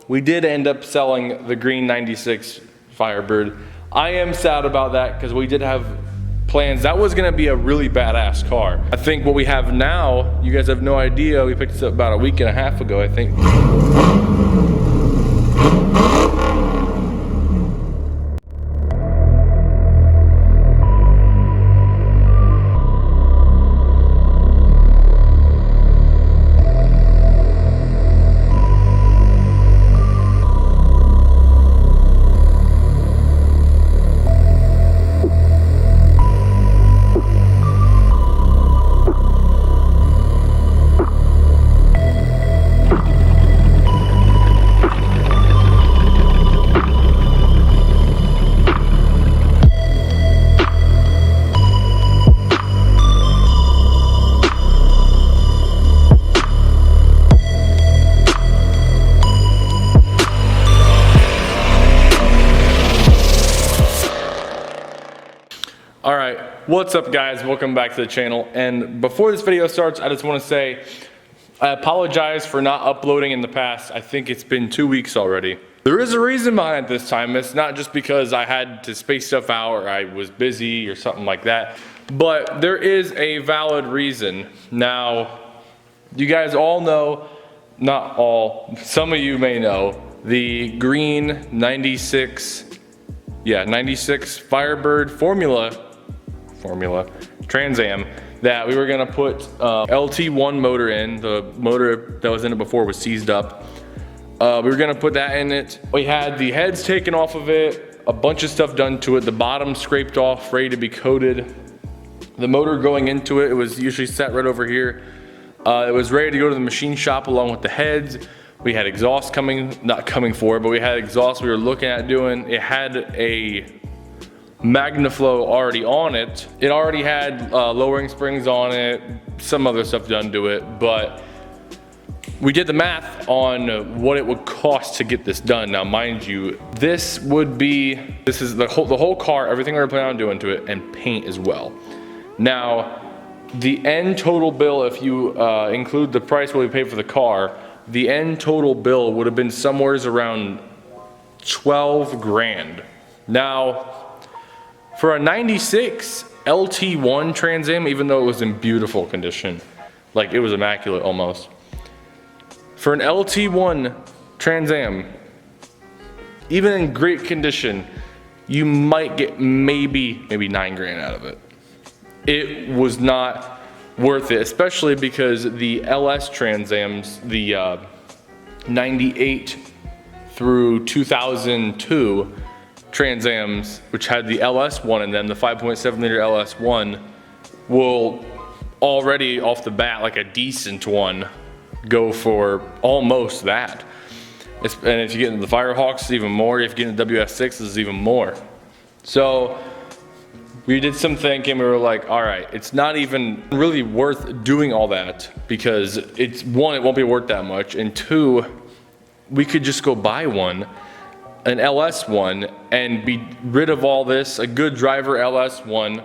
we did end up selling the green 96 Firebird. I am sad about that because we did have plans. That was gonna be a really badass car. I think what we have now, you guys have no idea, we picked this up about a week and a half ago, I think. Alright, what's up guys? Welcome back to the channel. And before this video starts, I just want to say I apologize for not uploading in the past. I think it's been 2 weeks already. There is a reason behind it this time. It's not just because I had to space stuff out or I was busy or something like that. But there is a valid reason. Now, you guys all know, not all, some of you may know, the green 96 Firebird Formula Trans Am that we were gonna put LT1 motor in. The motor that was in it before was seized up. We were gonna put that in it. We had the heads taken off of it, a bunch of stuff done to it, the bottom scraped off, ready to be coated. The motor going into it, it was usually set right over here. It was ready to go to the machine shop along with the heads. We had exhaust not coming for it, but we had exhaust we were looking at doing. It had a MagnaFlow already on it. It already had lowering springs on it, some other stuff done to it, but we did the math on what it would cost to get this done. Now, mind you, this is the whole car, everything we were planning on doing to it, and paint as well. Now, the end total bill, if you include the price what we paid for the car, the end total bill would have been somewhere around 12 grand. Now, for a 96 LT1 Trans Am, even though it was in beautiful condition, like it was immaculate almost, for an LT1 Trans Am, even in great condition, you might get maybe 9 grand out of it. It was not worth it, especially because the LS Trans Ams, the 98 through 2002 Trans Ams, which had the LS1 in them, the 5.7 liter LS1, will already off the bat, like a decent one, go for almost that. And if you get into the Firehawks, even more. If you get into WS6s, even more. So we did some thinking. We were like, all right, it's not even really worth doing all that because one, it won't be worth that much, and two, we could just go buy an LS1 and be rid of all this, a good driver LS1,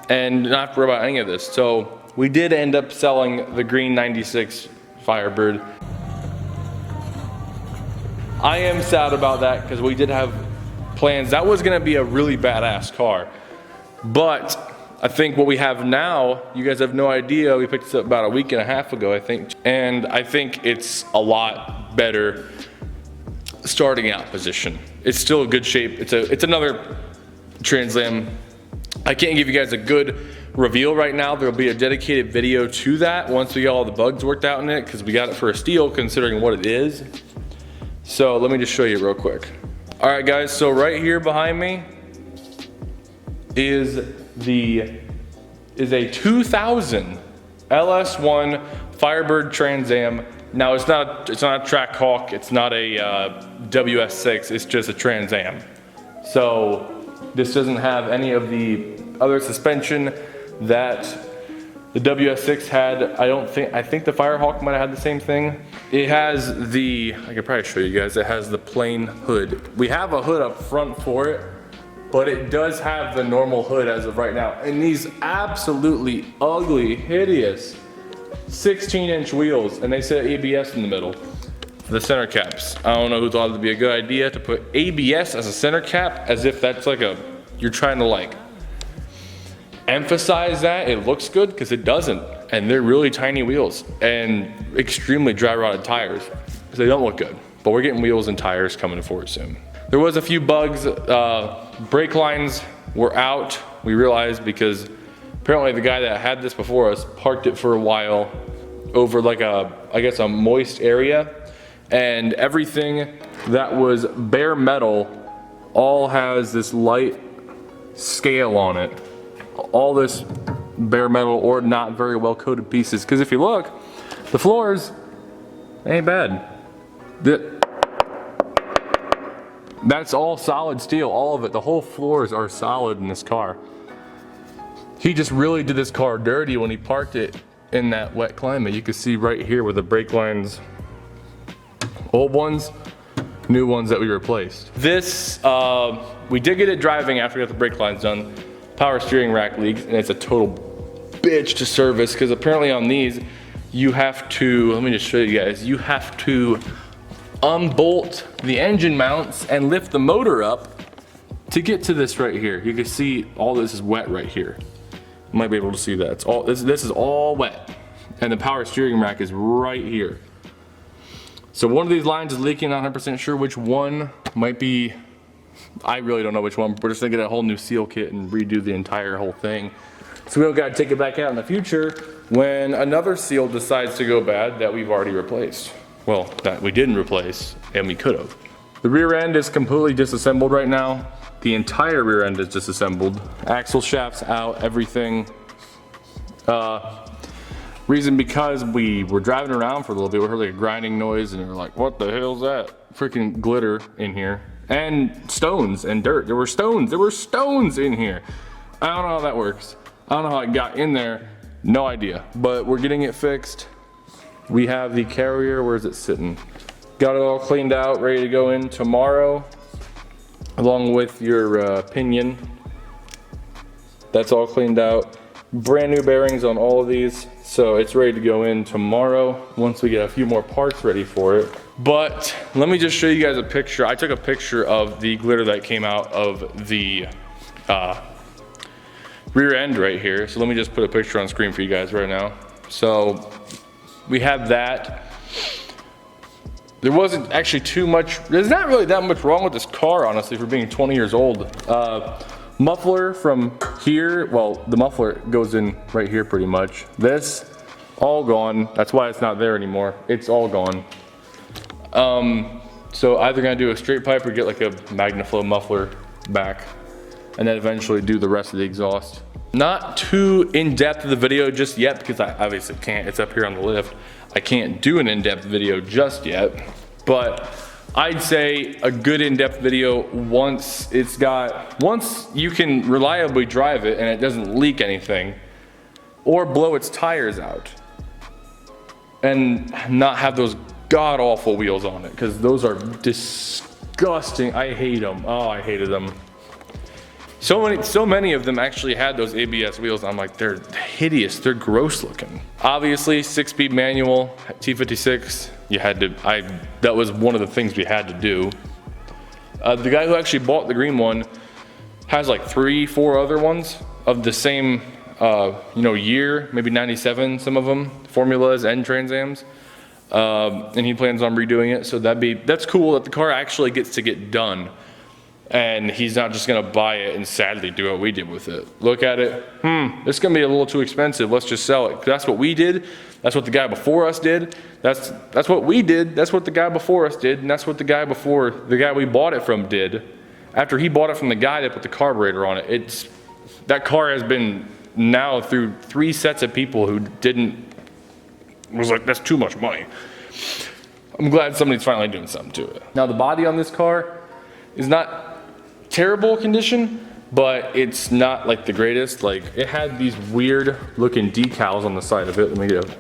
and not have to worry about any of this. So we did end up selling the green 96 Firebird. I am sad about that because we did have plans. That was gonna be a really badass car. But I think what we have now, you guys have no idea, we picked this up about a week and a half ago, I think. And I think it's a lot better starting out position. It's still a good shape. It's another Trans Am. I can't give you guys a good reveal right now. There'll be a dedicated video to that once we get all the bugs worked out in it, because we got it for a steal considering what it is. So let me just show you real quick. All right guys, so right here behind me is a 2000 LS1 Firebird Trans Am. Now it's not a Trackhawk, it's not a WS6, it's just a Trans Am. So this doesn't have any of the other suspension that the WS6 had. I think the Firehawk might have had the same thing. It has I could probably show you guys, it has the plain hood. We have a hood up front for it, but it does have the normal hood as of right now. And these absolutely ugly, hideous 16-inch wheels, and they said ABS in the middle. the center caps. I don't know who thought it'd be a good idea to put ABS as a center cap, as if that's like you're trying to like emphasize that it looks good, because it doesn't. And they're really tiny wheels and extremely dry rotted tires, so they don't look good. But we're getting wheels and tires coming for it soon. There was a few bugs. Brake lines were out, we realized, because apparently the guy that had this before us parked it for a while over like I guess a moist area, and everything that was bare metal all has this light scale on it. All this bare metal or not very well coated pieces, because if you look, the floors ain't bad. That's all solid steel, all of it. The whole floors are solid in this car. He just really did this car dirty when he parked it in that wet climate. You can see right here where the brake lines, old ones, new ones that we replaced. This, we did get it driving after we got the brake lines done. Power steering rack leaks, and it's a total bitch to service, because apparently on these, you have to, let me just show you guys, you have to unbolt the engine mounts and lift the motor up to get to this right here. You can see all this is wet right here. You might be able to see that. It's all, this is all wet. And the power steering rack is right here. So one of these lines is leaking, not 100% sure which one. Might be, I really don't know which one. We're just gonna get a whole new seal kit and redo the entire whole thing. So we don't gotta take it back out in the future when another seal decides to go bad that we've already replaced. Well, that we didn't replace, and we could have. The rear end is completely disassembled right now. The entire rear end is disassembled. Axle shafts out, everything. Reason because we were driving around for a little bit, we heard like a grinding noise, and we were like, what the hell's that? Freaking glitter in here. And stones and dirt. There were stones in here. I don't know how that works. I don't know how it got in there, no idea. But we're getting it fixed. We have the carrier, where's it sitting? Got it all cleaned out, ready to go in tomorrow, along with your pinion. That's all cleaned out. Brand new bearings on all of these, so it's ready to go in tomorrow once we get a few more parts ready for it. But let me just show you guys a picture. I took a picture of the glitter that came out of the rear end right here. So let me just put a picture on screen for you guys right now. So we have that. There wasn't actually too much, there's not really that much wrong with this car, honestly, for being 20 years old. Muffler from here, well, the muffler goes in right here pretty much. This, all gone. That's why it's not there anymore. It's all gone. So either gonna do a straight pipe or get like a MagnaFlow muffler back, and then eventually do the rest of the exhaust. Not too in-depth of the video just yet, because I obviously can't, it's up here on the lift. I can't do an in-depth video just yet, but I'd say a good in-depth video once you can reliably drive it and it doesn't leak anything, or blow its tires out, and not have those god-awful wheels on it, because those are disgusting. I hate them. Oh, I hated them. So many of them actually had those ABS wheels. I'm like, they're hideous, they're gross looking. Obviously, 6-speed manual, T56, that was one of the things we had to do. The guy who actually bought the green one has like 3-4 other ones of the same year, maybe 97, some of them, formulas and Trans Ams. And he plans on redoing it, so that's cool that the car actually gets to get done. And he's not just gonna buy it and sadly do what we did with it. Look at it, this is gonna be a little too expensive, let's just sell it. That's what we did, that's what the guy before us did, that's what we did, that's what the guy before us did, and that's what the guy we bought it from did. After he bought it from the guy that put the carburetor on it, that car has been now through 3 sets of people who was like, that's too much money. I'm glad somebody's finally doing something to it. Now the body on this car is not terrible condition, but it's not like the greatest. Like, it had these weird looking decals on the side of it. Let me get a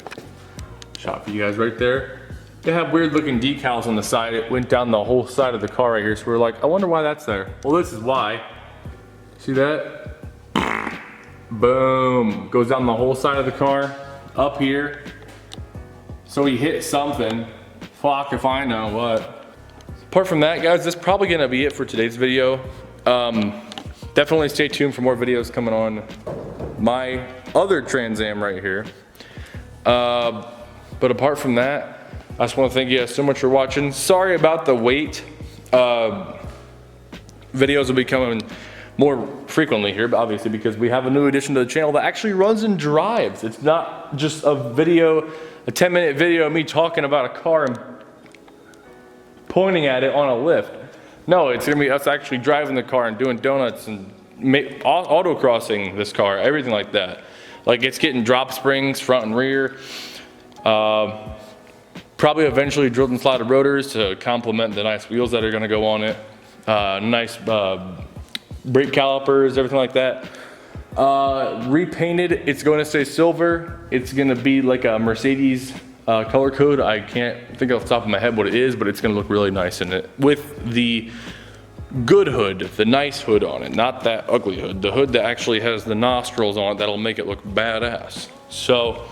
shot for you guys right there. It had weird looking decals on the side. It went down the whole side of the car right here. So we're like, I wonder why that's there. Well, this is why. See that? Boom. Goes down the whole side of the car, up here. So he hit something, Fuck if I know what. Apart from that, guys, that's probably gonna be it for today's video. Definitely stay tuned for more videos coming on my other Trans Am right here. But apart from that, I just want to thank you guys so much for watching. Sorry about the wait. Videos will be coming more frequently here, but obviously because we have a new addition to the channel that actually runs and drives. It's not just a video, a 10-minute video of me talking about a car and pointing at it on a lift. No, it's gonna be us actually driving the car and doing donuts and autocrossing this car, everything like that. Like it's getting drop springs front and rear. Probably eventually drilled and slotted rotors to complement the nice wheels that are gonna go on it. Nice brake calipers, everything like that. Repainted, it's going to stay silver. It's gonna be like a Mercedes color code. I can't think off the top of my head what it is, but it's gonna look really nice in it. With the good hood, the nice hood on it, not that ugly hood. The hood that actually has the nostrils on it that'll make it look badass. So,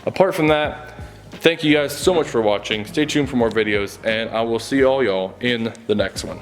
apart from that, thank you guys so much for watching. Stay tuned for more videos, and I will see all y'all in the next one.